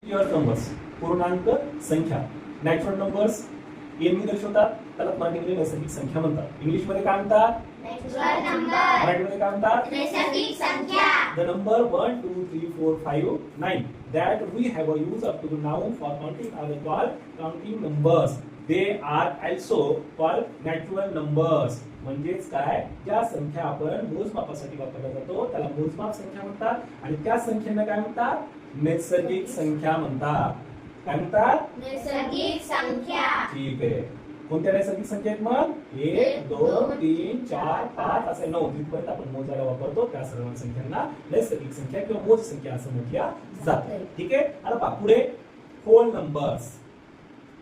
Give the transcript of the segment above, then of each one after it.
Pure numbers पूर्णांक संख्या natural numbers N दर्शवतात, त्याला मराठीमध्ये नैसर्गिक संख्या म्हणतात. इंग्लिश मध्ये काय म्हणतात? Natural number. मराठीमध्ये काय म्हणतात? नैसर्गिक संख्या. The number 1, 2, 3, 4, 5, 9 that we have used up to now for counting are called counting numbers. They are also called natural numbers. म्हणजेच काय, ज्या संख्या आपण मोजमापासाठी वापरल्या जातो त्याला मोजमाप संख्या म्हणतात आणि त्या संख्येला काय म्हणतात? नैसर्गिक संख्या म्हणतात. काय म्हणतात? नैसर्गिक संख्या. ठीक आहे. कोणत्या नैसर्गिक संख्या आहेत मग? 1 2 3 4 5 असे 9 जिथपर्यंत आपण मोजायला वापरतो त्या सर्व संख्यांना नैसर्गिक संख्या किंवा मोज संख्या असं म्हटल्या जातं. ठीक आहे. आता पहा पुढे होल नंबर्स,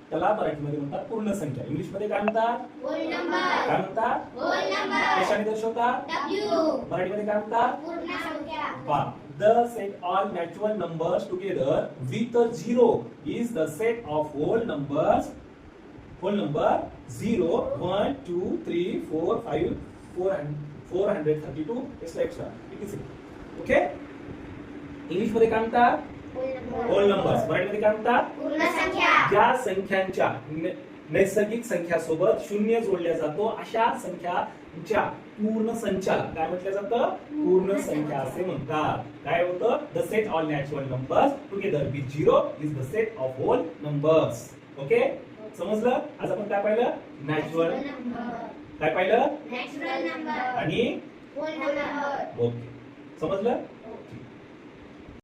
त्याला मराठीमध्ये म्हणतात पूर्ण संख्या. इंग्लिश मध्ये काय म्हणतात? Whole number. काय म्हणतात? Whole number. कशाने दर्शवतात? W. मराठीमध्ये काय म्हणतात? पूर्ण संख्या. पहा, the set all natural numbers together with a zero is the set of whole numbers. Whole number 0 1 2 3 4 5 432 etc. Okay. English मध्ये काय म्हणतात? Whole numbers. मराठीमध्ये काय म्हणतात? पूर्ण संख्या. ज्या संख्यांच्या नैसर्गिक संख्या सोबत शून्य जोडल्या जातो अशा संख्यांच्या पूर्ण संचाला काय म्हटलं जातं? पूर्ण संख्या असे म्हणतात. काय होतं? The set all natural numbers together with zero is the set of whole numbers. Okay, समजलं? आज आपण काय पाहिलं? नॅचरल. काय पाहिलं? नॅचरल नंबर आणि होल नंबर. ओके, समजलं?